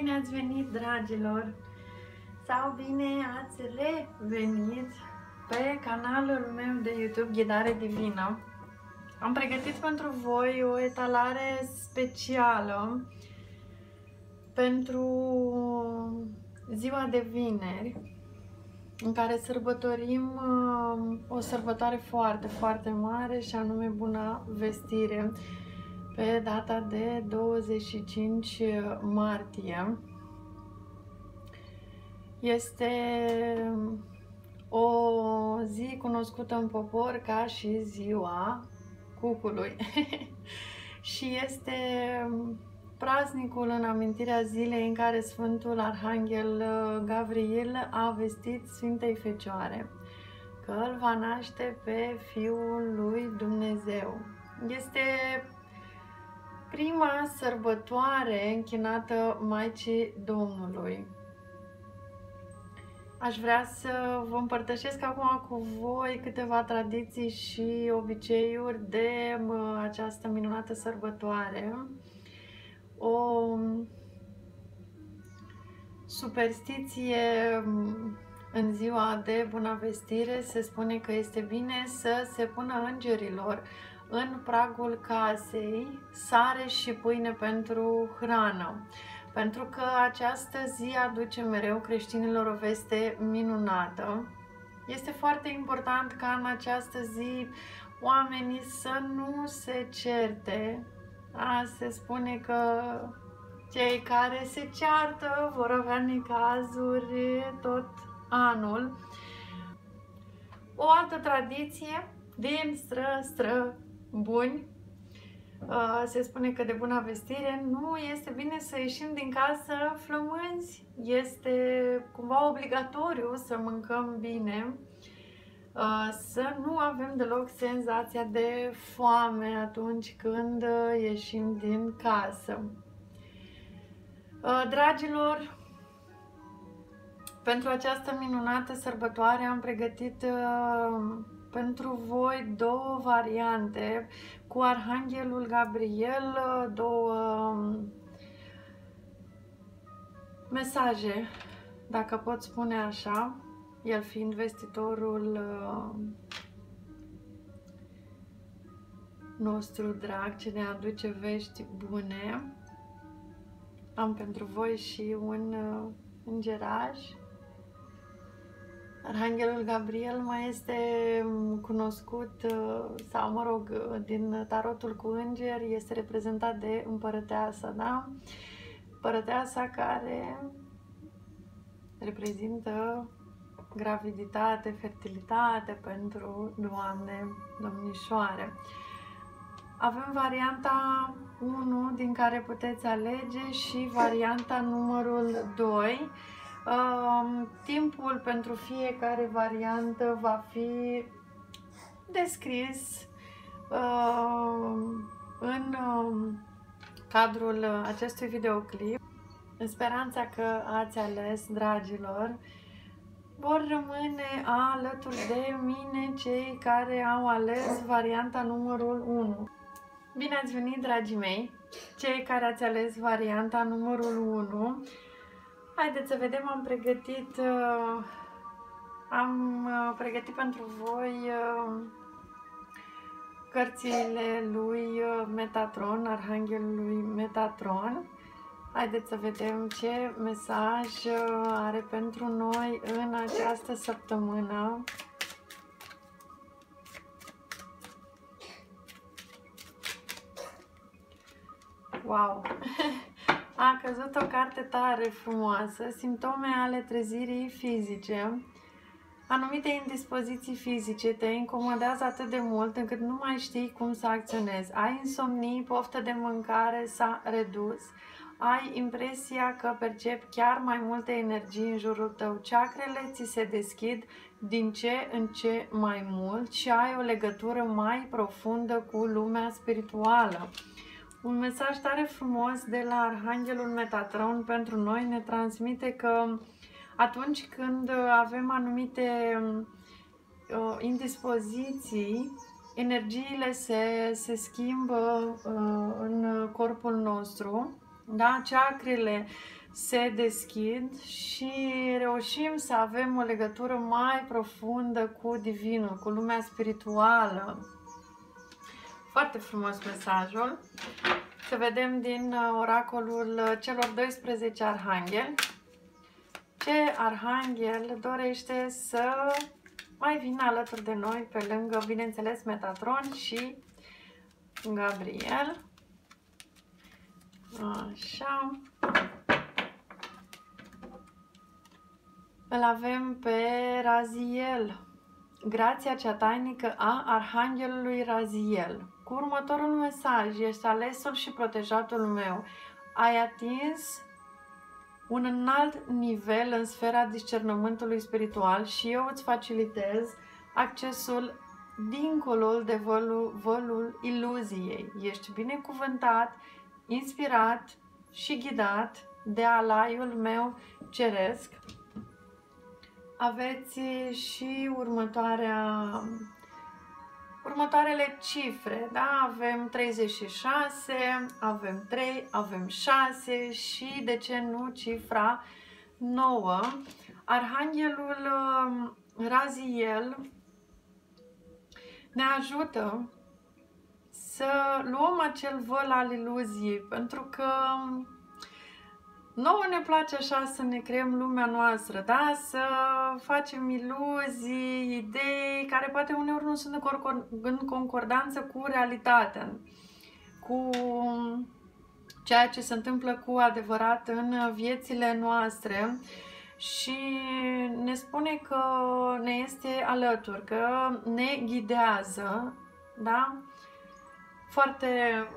Bine ați venit, dragilor! Sau bine ați revenit pe canalul meu de YouTube Ghidare Divină. Am pregătit pentru voi o etalare specială pentru ziua de vineri, în care sărbătorim o sărbătoare foarte mare, și anume Buna Vestire, pe data de 25 martie. Este o zi cunoscută în popor ca și ziua cucului și este praznicul în amintirea zilei în care Sfântul Arhanghel Gabriel a vestit Sfintei Fecioare că îl va naște pe Fiul lui Dumnezeu. Este prima sărbătoare închinată Maicii Domnului. Aș vrea să vă împărtășesc acum cu voi câteva tradiții și obiceiuri de această minunată sărbătoare. O superstiție: în ziua de Buna Vestire se spune că este bine să se pună îngerilor în pragul casei sare și pâine pentru hrană, pentru că această zi aduce mereu creștinilor o veste minunată. Este foarte important ca în această zi oamenii să nu se certe. Se spune că cei care se ceartă vor avea necazuri tot anul. O altă tradiție din buni, se spune că de Buna Vestire nu este bine să ieșim din casă flămânzi. Este cumva obligatoriu să mâncăm bine, să nu avem deloc senzația de foame atunci când ieșim din casă. Dragilor, pentru această minunată sărbătoare am pregătit pentru voi două variante cu Arhanghelul Gabriel, două mesaje, dacă pot spune așa, el fiind vestitorul nostru drag, ce ne aduce vești bune. Am pentru voi și un îngeraj. Arhanghelul Gabriel mai este cunoscut, sau mă rog, din tarotul cu îngeri, este reprezentat de împărăteasa, da? Împărăteasa care reprezintă graviditate, fertilitate pentru doamne, domnișoare. Avem varianta 1 din care puteți alege și varianta numărul 2. Timpul pentru fiecare variantă va fi descris în cadrul acestui videoclip. În speranța că ați ales, dragilor, vor rămâne alături de mine cei care au ales varianta numărul 1. Bine ați venit, dragii mei, cei care ați ales varianta numărul 1. Haideți să vedem, am pregătit pentru voi cărțile lui Metatron, Arhanghelului Metatron. Haideți să vedem ce mesaj are pentru noi în această săptămână. Wow! A căzut o carte tare frumoasă: simptome ale trezirii fizice. Anumite indispoziții fizice te incomodează atât de mult încât nu mai știi cum să acționezi. Ai insomnii, poftă de mâncare s-a redus. Ai impresia că percepi chiar mai multe energii în jurul tău. Chakrele ți se deschid din ce în ce mai mult și ai o legătură mai profundă cu lumea spirituală. Un mesaj tare frumos de la Arhanghelul Metatron pentru noi ne transmite că atunci când avem anumite indispoziții, energiile se schimbă în corpul nostru, da? Chakrele se deschid și reușim să avem o legătură mai profundă cu Divinul, cu lumea spirituală. Foarte frumos mesajul. Să vedem din oracolul celor 12 arhangheli ce arhanghel dorește să mai vină alături de noi, pe lângă, bineînțeles, Metatron și Gabriel. Așa. Îl avem pe Raziel, grația cea tainică a Arhanghelului Raziel. Cu următorul mesaj: ești alesul și protejatul meu. Ai atins un înalt nivel în sfera discernământului spiritual și eu îți facilitez accesul dincolo de vălul iluziei. Ești binecuvântat, inspirat și ghidat de alaiul meu ceresc. Aveți și următoarele cifre, da? Avem 36, avem 3, avem 6 și, de ce nu, cifra 9. Arhanghelul Raziel ne ajută să luăm acel văl al iluziei, pentru că nouă ne place așa să ne creăm lumea noastră, da? Să facem iluzii, idei care poate uneori nu sunt în concordanță cu realitatea, cu ceea ce se întâmplă cu adevărat în viețile noastre, și ne spune că ne este alături, că ne ghidează, da? Foarte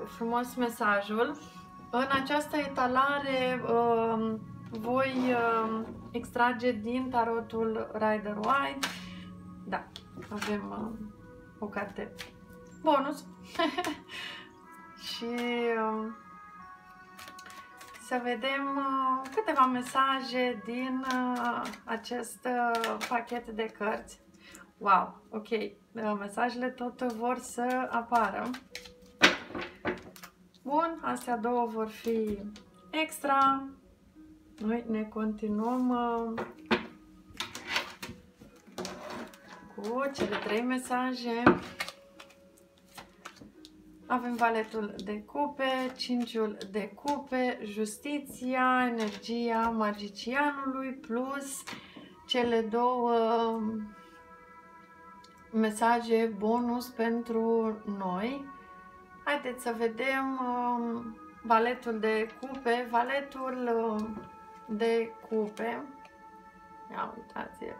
frumos mesajul. În această etalare voi extrage din tarotul Rider-Waite. Da, avem o carte bonus. Și să vedem câteva mesaje din acest pachet de cărți. Wow, ok, mesajele tot vor să apară. Bun, astea două vor fi extra. Noi ne continuăm cu cele 3 mesaje. Avem valetul de cupe, 5-ul de cupe, justiția, energia magicianului, plus cele 2 mesaje bonus pentru noi. Haideți să vedem valetul de cupe. Valetul de cupe. Ia uitați-l.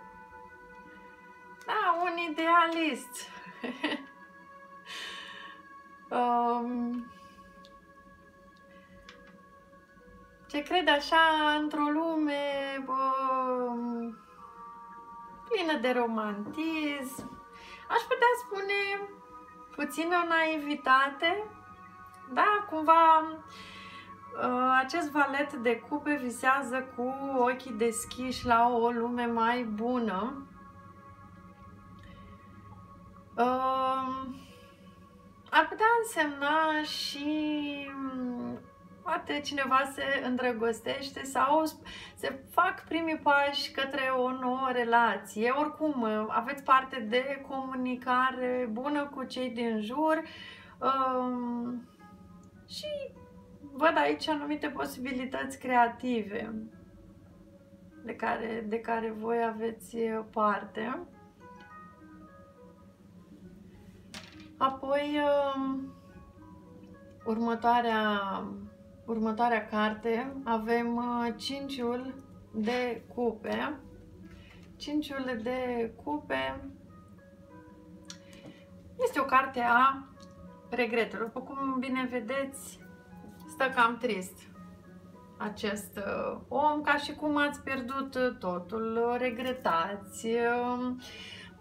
Da, un idealist. Ce crede așa într-o lume plină de romantism. Aș putea spune puțină naivitate, da, cumva acest valet de cupe visează cu ochii deschiși la o lume mai bună. Ar putea însemna și poate cineva se îndrăgostește sau se fac primii pași către o nouă relație. Oricum, aveți parte de comunicare bună cu cei din jur și văd aici anumite posibilități creative de care voi aveți parte. Apoi, următoarea carte, avem 5-ul de cupe. 5-ul de cupe este o carte a regretelor. După cum bine vedeți, stă cam trist acest om, ca și cum ați pierdut totul, regretați,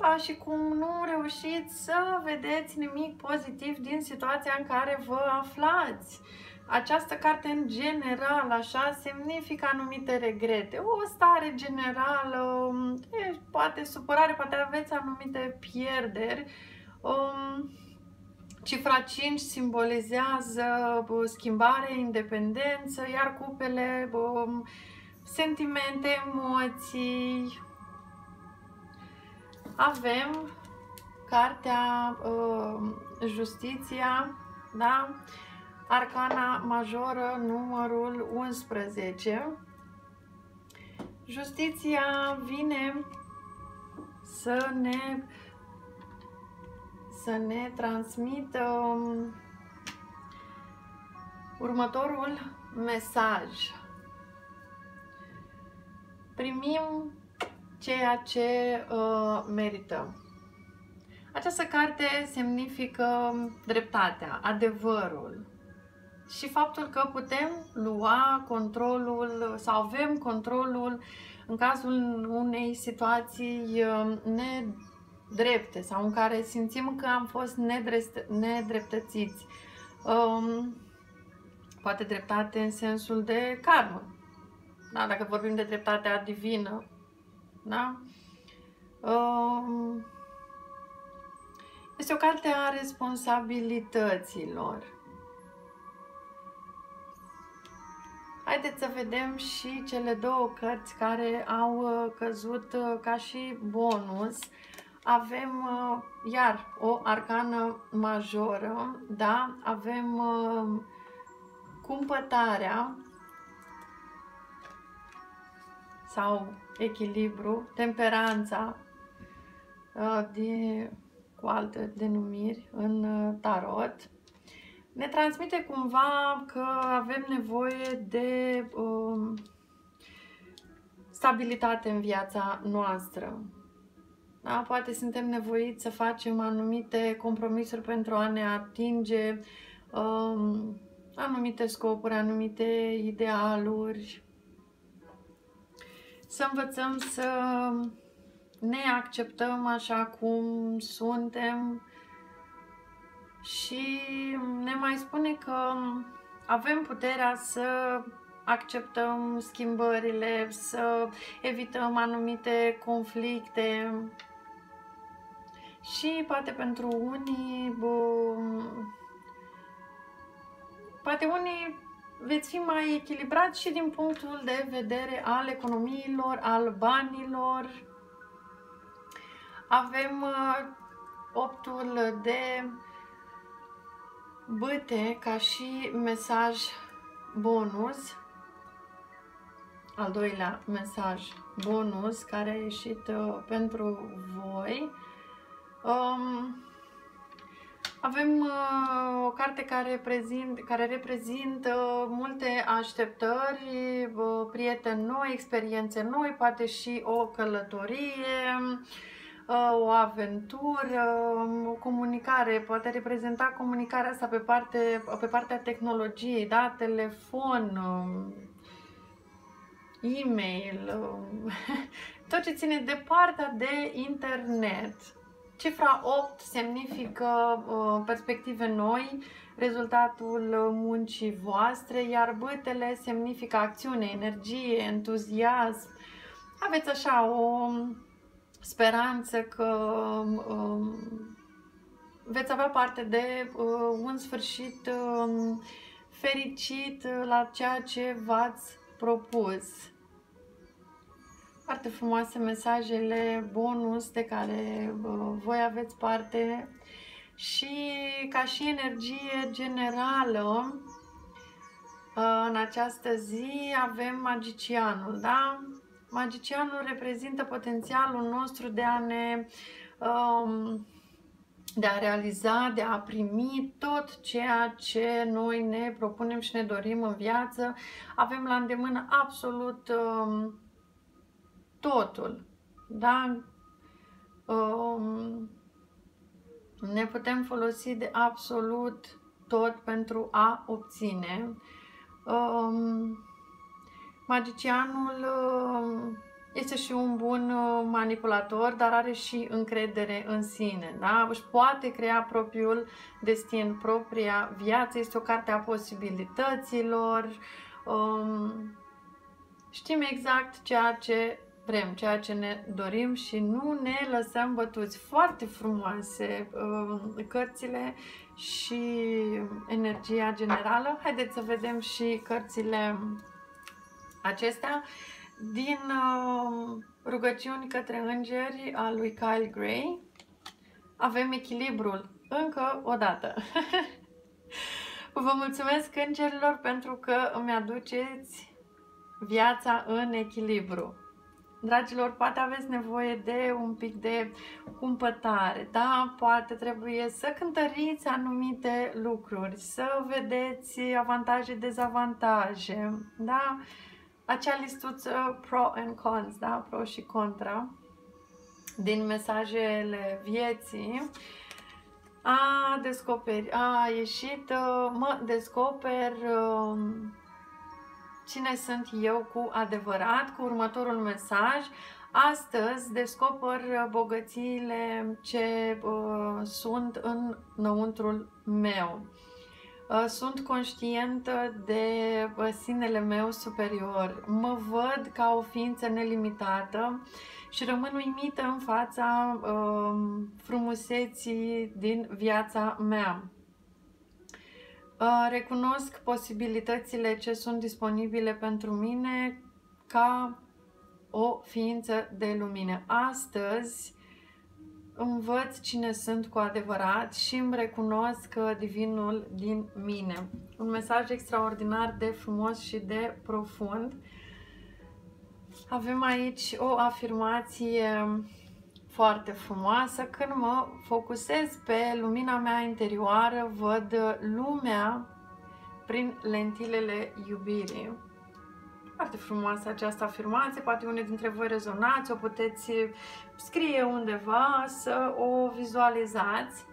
ca și cum nu reușiți să vedeți nimic pozitiv din situația în care vă aflați. Această carte, în general, așa, semnifică anumite regrete, o stare generală, poate supărare, poate aveți anumite pierderi, Cifra 5 simbolizează schimbare, independență, iar cupele, sentimente, emoții. Avem cartea Justiția, da? Arcana majoră numărul 11. Justiția vine să ne transmită următorul mesaj. Primim ceea ce merităm. Această carte semnifică dreptatea, adevărul și faptul că putem lua controlul sau avem controlul în cazul unei situații nedrepte sau în care simțim că am fost nedreptățiți. Poate dreptate în sensul de karmă, da? Dacă vorbim de dreptatea divină, da? Este o carte a responsabilităților. Haideți să vedem și cele două cărți care au căzut ca și bonus. Avem iar o arcană majoră, da? Avem cumpătarea sau echilibru, temperanța cu alte denumiri în tarot. Ne transmite cumva că avem nevoie de stabilitate în viața noastră. Da? Poate suntem nevoiți să facem anumite compromisuri pentru a ne atinge anumite scopuri, anumite idealuri. Să învățăm să ne acceptăm așa cum suntem și ne mai spune că avem puterea să acceptăm schimbările, să evităm anumite conflicte și poate pentru unii, poate unii veți fi mai echilibrați și din punctul de vedere al economiilor, al banilor. Avem optul de bâte ca și mesaj bonus, al doilea mesaj bonus care a ieșit pentru voi. Avem o carte care reprezintă multe așteptări, prieteni noi, experiențe noi, poate și o călătorie, o aventură, o comunicare, poate reprezenta comunicarea asta pe partea tehnologiei, da? Telefon, e-mail, tot ce ține de partea de internet. Cifra 8 semnifică perspective noi, rezultatul muncii voastre, iar bâtele semnifică acțiune, energie, entuziasm. Aveți așa o speranță că veți avea parte de un sfârșit fericit la ceea ce v-ați propus. Foarte frumoase mesajele bonus de care voi aveți parte și ca și energie generală în această zi avem magicianul, da? Magicianul reprezintă potențialul nostru de a realiza, de a primi tot ceea ce noi ne propunem și ne dorim în viață. Avem la îndemână absolut totul, da? Ne putem folosi de absolut tot pentru a obține. Magicianul este și un bun manipulator, dar are și încredere în sine, da? Își poate crea propriul destin, propria viață. Este o carte a posibilităților. Știm exact ceea ce vrem, ceea ce ne dorim și nu ne lăsăm bătuți. Foarte frumoase cărțile și energia generală. Haideți să vedem și cărțile acestea din Rugăciuni către îngeri a lui Kyle Gray. Avem echilibrul încă o dată. Vă mulțumesc, îngerilor, pentru că îmi aduceți viața în echilibru. Dragilor, poate aveți nevoie de un pic de cumpătare, da? Poate trebuie să cântăriți anumite lucruri, să vedeți avantaje, dezavantaje, da? Acea listuță pro and cons, da? Pro și contra din mesajele vieții. A ieșit, mă descoper cine sunt eu cu adevărat, cu următorul mesaj. Astăzi descoper bogățiile ce sunt înăuntrul meu. Sunt conștientă de sinele meu superior. Mă văd ca o ființă nelimitată și rămân uimită în fața frumuseții din viața mea. Recunosc posibilitățile ce sunt disponibile pentru mine ca o ființă de lumină. Astăzi învăț cine sunt cu adevărat și îmi recunosc divinul din mine. Un mesaj extraordinar de frumos și de profund. Avem aici o afirmație foarte frumoasă. Când mă focusez pe lumina mea interioară, văd lumea prin lentilele iubirii. Foarte frumoasă această afirmație, poate unii dintre voi rezonați, o puteți scrie undeva, să o vizualizați.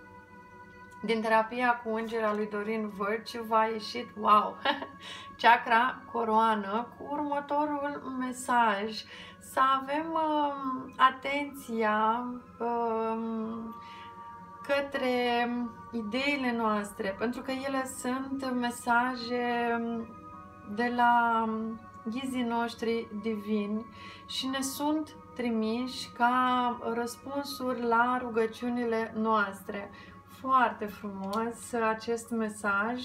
Din terapia cu îngerea lui Doreen Virtue v-a ieșit, wow, chakra coroană, cu următorul mesaj: să avem atenția către ideile noastre, pentru că ele sunt mesaje de la ghizii noștri divini și ne sunt trimiși ca răspunsuri la rugăciunile noastre. Foarte frumos acest mesaj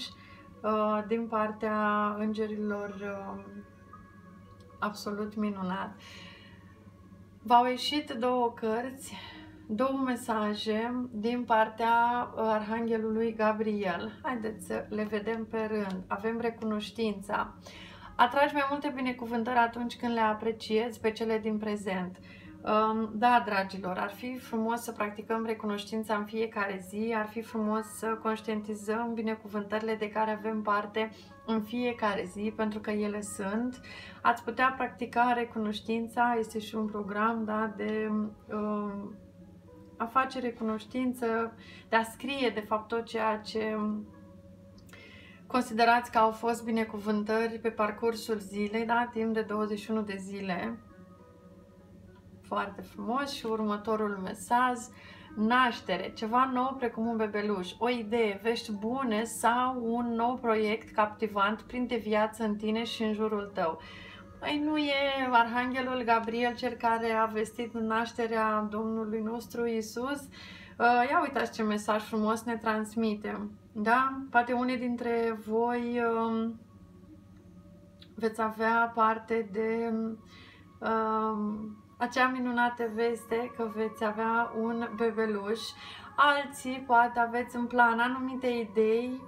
din partea îngerilor, absolut minunat. V-au ieșit două cărți, două mesaje din partea Arhanghelului Gabriel. Haideți să le vedem pe rând. Avem recunoștința. Atragi mai multe binecuvântări atunci când le apreciezi pe cele din prezent. Da, dragilor, ar fi frumos să practicăm recunoștința în fiecare zi, ar fi frumos să conștientizăm binecuvântările de care avem parte în fiecare zi, pentru că ele sunt. Ați putea practica recunoștința, este și un program, da, de a face recunoștință, de a scrie de fapt tot ceea ce considerați că au fost binecuvântări pe parcursul zilei, da, timp de 21 de zile. Foarte frumos. Și următorul mesaj: naștere, ceva nou precum un bebeluș, o idee, vești bune sau un nou proiect captivant prinde viață în tine și în jurul tău. Păi nu e Arhanghelul Gabriel cel care a vestit nașterea Domnului nostru Iisus? Ia uitați ce mesaj frumos ne transmite. Da? Poate unii dintre voi veți avea parte de acea minunată veste că veți avea un bebeluș. Alții poate aveți în plan anumite idei,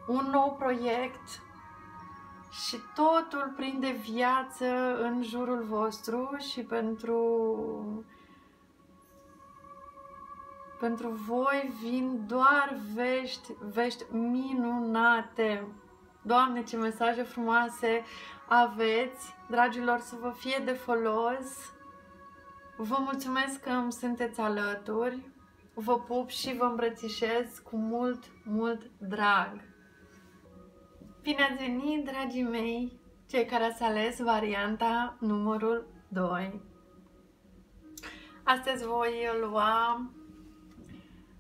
un nou proiect și totul prinde viață în jurul vostru și pentru voi vin doar vești minunate. Doamne, ce mesaje frumoase aveți, dragilor, să vă fie de folos. Vă mulțumesc că îmi sunteți alături, vă pup și vă îmbrățișez cu mult, mult drag. Bine ați venit, dragii mei, cei care ați ales varianta numărul 2. Astăzi voi lua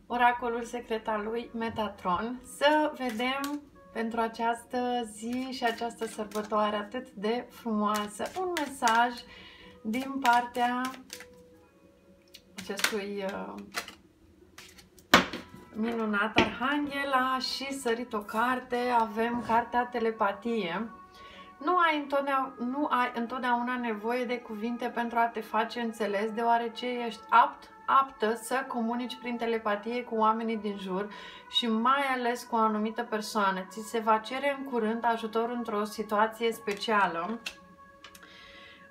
oracolul secret al lui Metatron, să vedem pentru această zi și această sărbătoare atât de frumoasă un mesaj din partea acestui minunat arhanghel. A și sărit o carte, avem cartea telepatie. Nu ai întotdeauna nevoie de cuvinte pentru a te face înțeles, deoarece ești aptă să comunici prin telepatie cu oamenii din jur și mai ales cu o anumită persoană. Ți se va cere în curând ajutor într-o situație specială.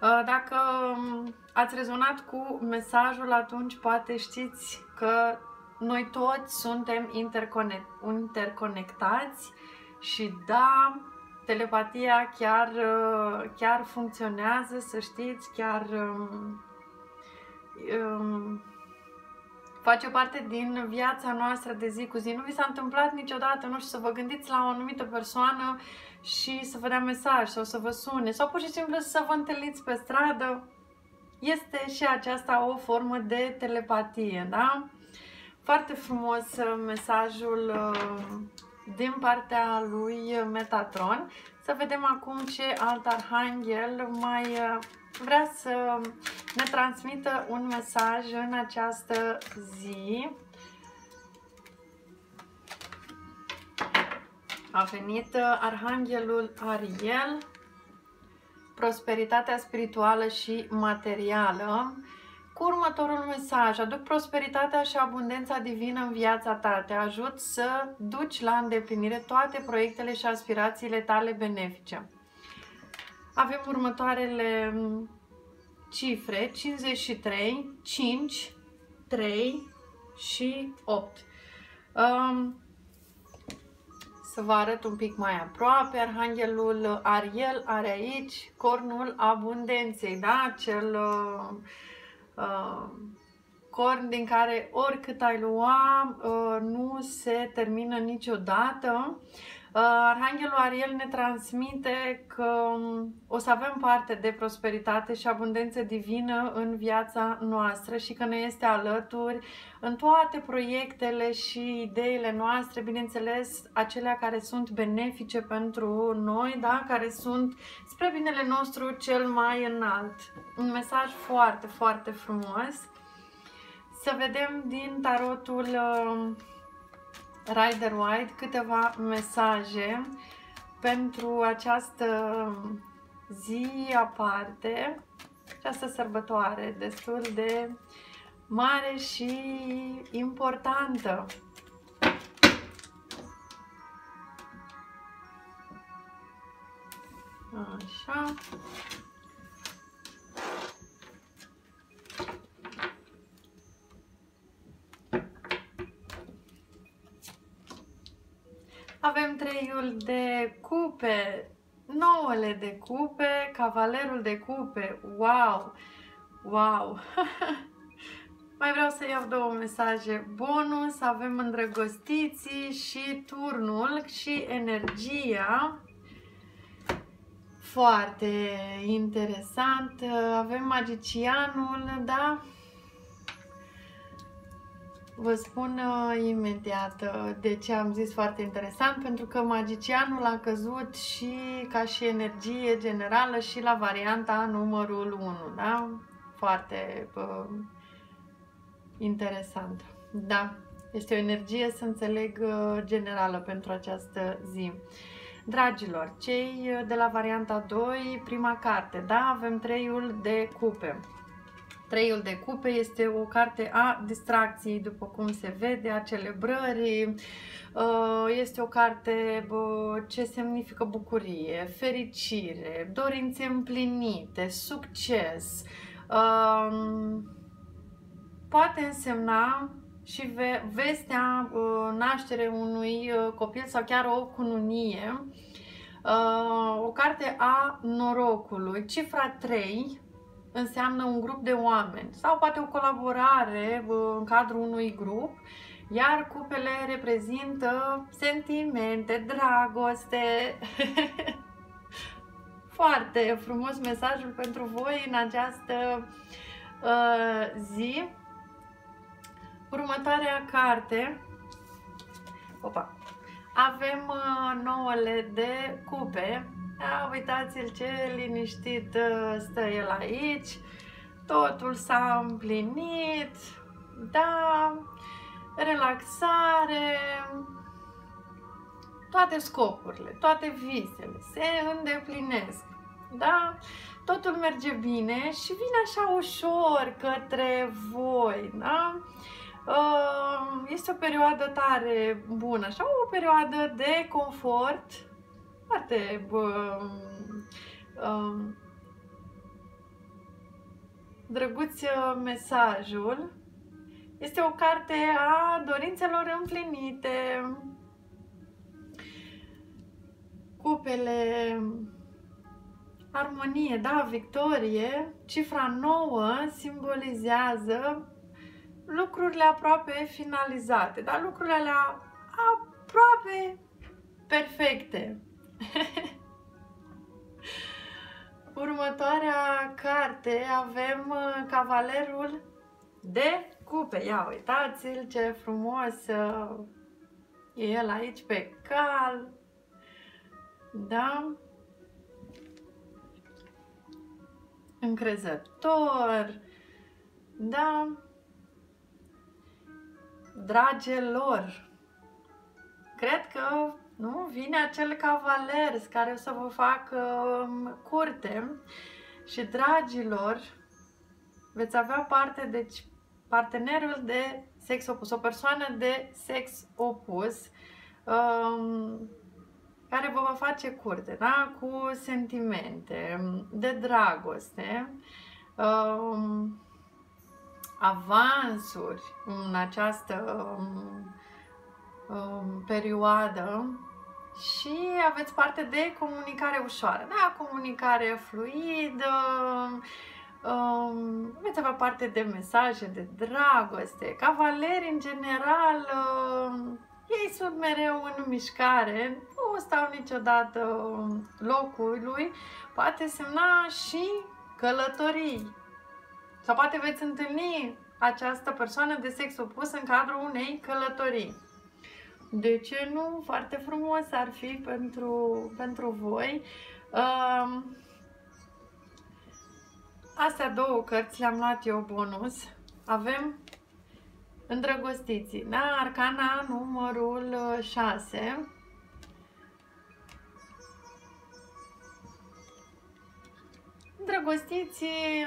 Dacă ați rezonat cu mesajul, atunci poate știți că noi toți suntem interconectați și da, telepatia chiar funcționează, să știți, chiar face parte din viața noastră de zi cu zi. Nu vi s-a întâmplat niciodată, nu știu, să vă gândiți la o anumită persoană și să vă dea mesaj sau să vă sune sau pur și simplu să vă întâlniți pe stradă? Este și aceasta o formă de telepatie, da? Foarte frumos mesajul din partea lui Metatron. Să vedem acum ce alt arhanghel mai vrea să ne transmită un mesaj în această zi. A venit arhanghelul Ariel, prosperitatea spirituală și materială, cu următorul mesaj: aduc prosperitatea și abundența divină în viața ta, te ajut să duci la îndeplinire toate proiectele și aspirațiile tale benefice. Avem următoarele cifre: 53, 5, 3 și 8. Să vă arăt un pic mai aproape. Arhanghelul Ariel are aici cornul abundenței, da? Acel corn din care oricât ai lua nu se termină niciodată. Arhanghelul Ariel ne transmite că o să avem parte de prosperitate și abundență divină în viața noastră și că ne este alături în toate proiectele și ideile noastre, bineînțeles acelea care sunt benefice pentru noi, da? Care sunt spre binele nostru cel mai înalt. Un mesaj foarte, foarte frumos. Să vedem din tarotul Rider-Waite câteva mesaje pentru această zi aparte, această sărbătoare destul de mare și importantă. Așa. Avem treiul de cupe, nouăle de cupe, cavalerul de cupe. Wow! Wow! Mai vreau să iau două mesaje bonus. Avem îndrăgostiții și turnul și energia. Foarte interesant. Avem magicianul, da? Vă spun imediat de ce am zis foarte interesant, pentru că magicianul a căzut și ca și energie generală și la varianta numărul 1, da? Foarte interesant. Da, este o energie, să înțeleg, generală pentru această zi. Dragilor, cei de la varianta 2, prima carte, da? Avem treiul de cupe. Treiul de cupe este o carte a distracției, după cum se vede, a celebrării. Este o carte ce semnifică bucurie, fericire, dorințe împlinite, succes. Poate însemna și vestea naștere unui copil sau chiar o cununie. O carte a norocului. Cifra 3 înseamnă un grup de oameni sau poate o colaborare în cadrul unui grup, iar cupele reprezintă sentimente, dragoste. Foarte frumos mesajul pentru voi în această zi. Următoarea carte, avem nouăle de cupe. Uitați-l ce liniștit stă el aici. Totul s-a împlinit. Da, relaxare. Toate scopurile, toate visele se îndeplinesc. Da? Totul merge bine și vine așa ușor către voi. Da? Este o perioadă tare bună, așa, o perioadă de confort, foarte drăguț mesajul. Este o carte a dorințelor împlinite. Cupele, armonie, da, victorie. Cifra 9 simbolizează lucrurile aproape finalizate, dar lucrurile alea aproape perfecte. Următoarea carte avem Cavalerul de Cupe. Ia uitați-l ce frumos e el aici pe cal. Da? Încrezător. Da? Dragilor, cred că nu vine acel cavaler care o să vă facă curte și, dragilor, veți avea parte, deci, partenerul de sex opus, o persoană de sex opus care vă va face curte, da? Cu sentimente, de dragoste, avansuri în această perioadă și aveți parte de comunicare ușoară, da? Comunicare fluidă, veți avea parte de mesaje de dragoste. Cavaleri, în general, ei sunt mereu în mișcare, nu stau niciodată locului, poate semna și călătorii. Sau poate veți întâlni această persoană de sex opus în cadrul unei călătorii. De ce nu? Foarte frumos ar fi pentru voi. Astea două cărți le-am luat eu bonus. Avem Îndrăgostiții, da? Arcana numărul 6. Îndrăgostiții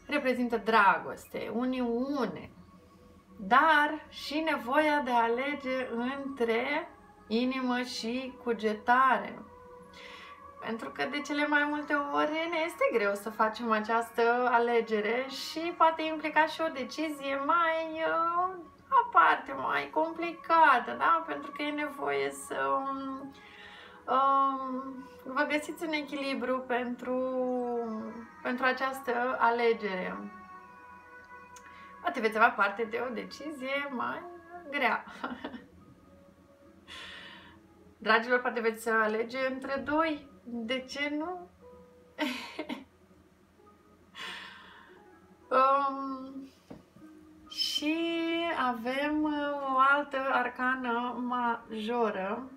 reprezintă dragoste, uniune, dar și nevoia de a alege între inimă și cugetare. Pentru că de cele mai multe ori ne este greu să facem această alegere și poate implica și o decizie mai aparte, mai complicată, da? Pentru că e nevoie să vă găsiți un echilibru pentru această alegere. Poate veți avea parte de o decizie mai grea. Dragilor, poate veți alege între doi. De ce nu? Și avem o altă arcană majoră.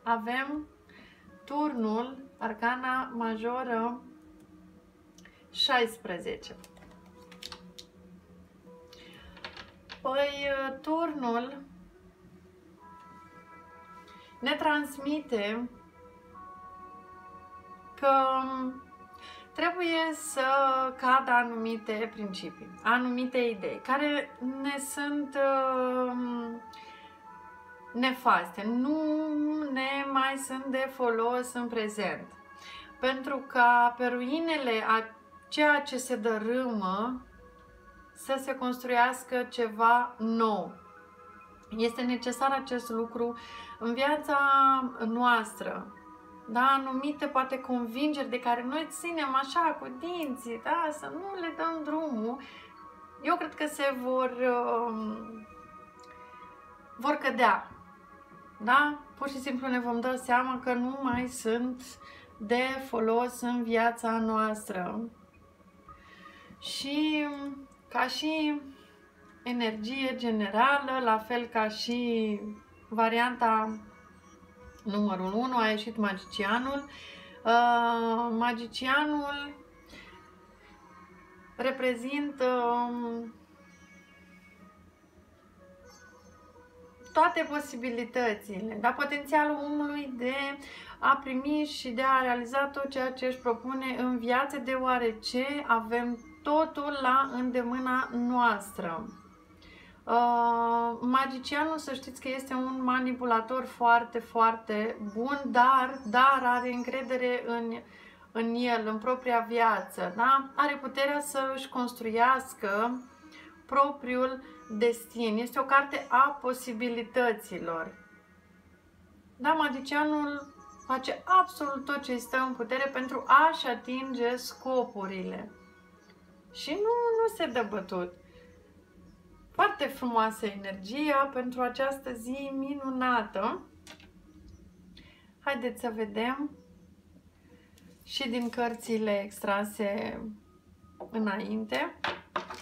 Avem turnul, arcana majoră 16. Păi, turnul ne transmite că trebuie să cadă anumite principii, anumite idei care ne sunt nefaste, nu ne mai sunt de folos în prezent. Pentru ca pe ruinele a ceea ce se dărâmă să se construiască ceva nou. Este necesar acest lucru în viața noastră. Da? Anumite, poate, convingeri de care noi ținem așa cu dinții, da? Să nu le dăm drumul. Eu cred că se vor cădea. Da? Pur și simplu ne vom da seama că nu mai sunt de folos în viața noastră. Și ca și energie generală, la fel ca și varianta Numărul 1 a ieșit magicianul. Magicianul reprezintă toate posibilitățile, dar potențialul omului de a primi și de a realiza tot ceea ce își propune în viață, deoarece avem totul la îndemâna noastră. Magicianul, să știți că este un manipulator foarte, foarte bun, dar are încredere în el, în propria viață, da? Are puterea să își construiască propriul destin. Este o carte a posibilităților. Da, magicianul face absolut tot ce îi stă în putere pentru a-și atinge scopurile. Și nu se dă bătut. Foarte frumoasă energia pentru această zi minunată. Haideți să vedem și din cărțile extrase înainte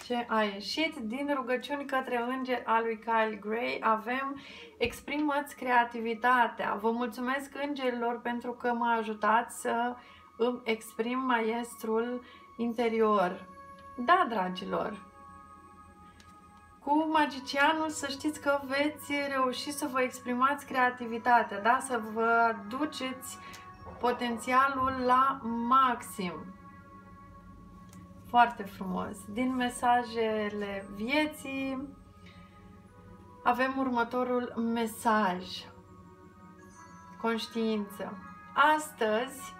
ce a ieșit. Din rugăciuni către înger a lui Kyle Gray avem: exprimă-ți creativitatea. Vă mulțumesc îngerilor pentru că mă ajutați să îmi exprim maestrul interior. Da, dragilor, cu magicianul să știți că veți reuși să vă exprimați creativitatea, da? Să vă duceți potențialul la maxim. Foarte frumos. Din mesajele vieții avem următorul mesaj. Conștiință. Astăzi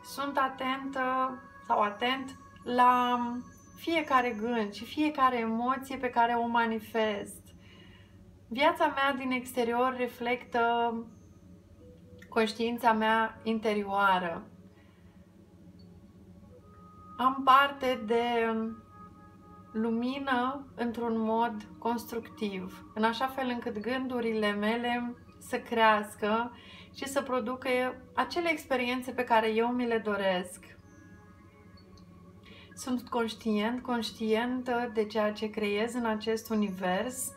sunt atentă sau atent la fiecare gând și fiecare emoție pe care o manifest. Viața mea din exterior reflectă conștiința mea interioară. Am parte de lumină într-un mod constructiv, în așa fel încât gândurile mele să crească și să producă acele experiențe pe care eu mi le doresc. Sunt conștientă de ceea ce creez în acest univers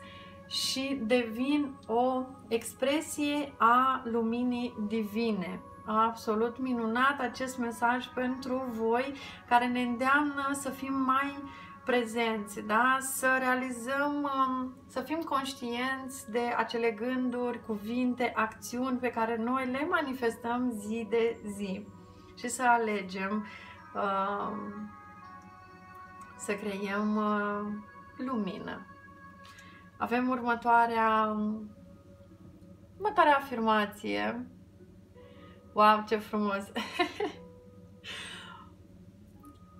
și devin o expresie a luminii divine. Absolut minunat acest mesaj pentru voi, care ne îndeamnă să fim mai prezenți, da? Să realizăm, să fim conștienți de acele gânduri, cuvinte, acțiuni pe care noi le manifestăm zi de zi și să alegem să creăm lumină. Avem următoarea afirmație. Wow, ce frumos!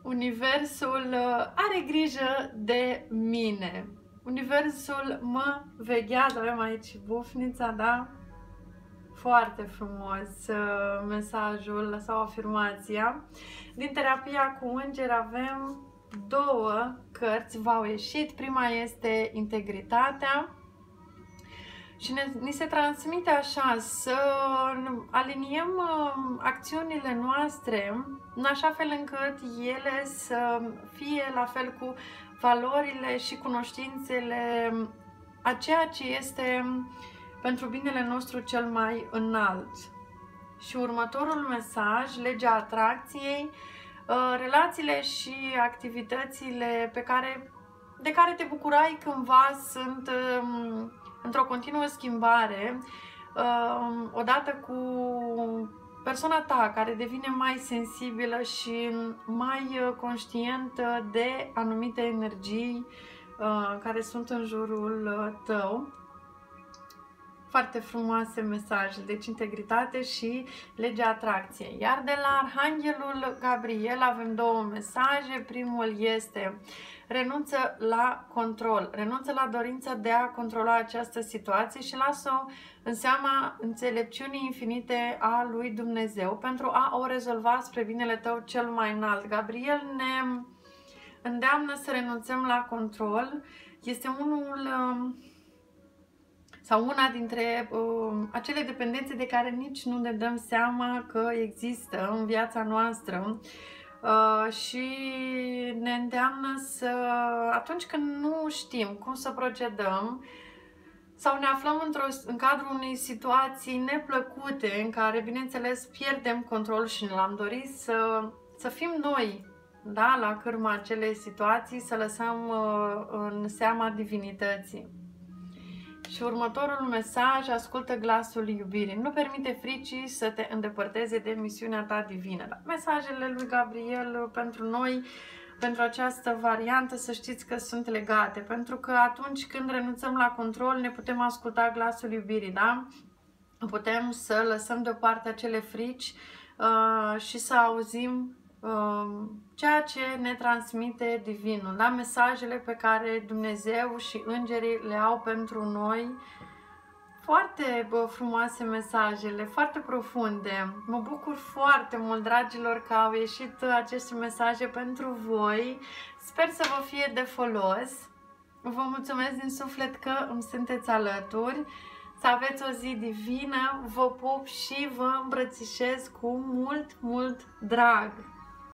Universul are grijă de mine. Universul mă veghează. Avem aici bufnița, da? Foarte frumos mesajul sau afirmația. Din terapia cu îngeri avem două cărți, v-au ieșit. Prima este Integritatea. Și ni se transmite așa, să aliniem acțiunile noastre în așa fel încât ele să fie la fel cu valorile și cunoștințele a ceea ce este pentru binele nostru cel mai înalt. Și următorul mesaj, legea atracției, relațiile și activitățile de care te bucurai cândva sunt într-o continuă schimbare, odată cu persoana ta care devine mai sensibilă și mai conștientă de anumite energii care sunt în jurul tău. Foarte frumoase mesaje, deci integritate și legea atracției. Iar de la Arhanghelul Gabriel avem două mesaje. Primul este: renunță la control, renunță la dorința de a controla această situație și lasă-o în seama înțelepciunii infinite a lui Dumnezeu pentru a o rezolva spre binele tău cel mai înalt. Gabriel ne îndeamnă să renunțăm la control. Este una dintre acele dependențe de care nici nu ne dăm seama că există în viața noastră și ne îndeamnă să, atunci când nu știm cum să procedăm, sau ne aflăm în cadrul unei situații neplăcute în care, bineînțeles, pierdem controlul și ne l-am dorit să fim noi, da, la cârma acelei situații, să lăsăm în seama divinității. Și următorul mesaj: ascultă glasul iubirii. Nu permite fricii să te îndepărteze de misiunea ta divină. Da, mesajele lui Gabriel pentru noi, pentru această variantă, să știți că sunt legate, pentru că atunci când renunțăm la control, ne putem asculta glasul iubirii, da? Putem să lăsăm deoparte acele frici și să auzim ceea ce ne transmite Divinul, da? Mesajele pe care Dumnezeu și îngerii le au pentru noi. Foarte frumoase mesajele, foarte profunde. Mă bucur foarte mult, dragilor, că au ieșit aceste mesaje pentru voi. Sper să vă fie de folos. Vă mulțumesc din suflet că îmi sunteți alături. Să aveți o zi divină. Vă pup și vă îmbrățișez cu mult, mult drag.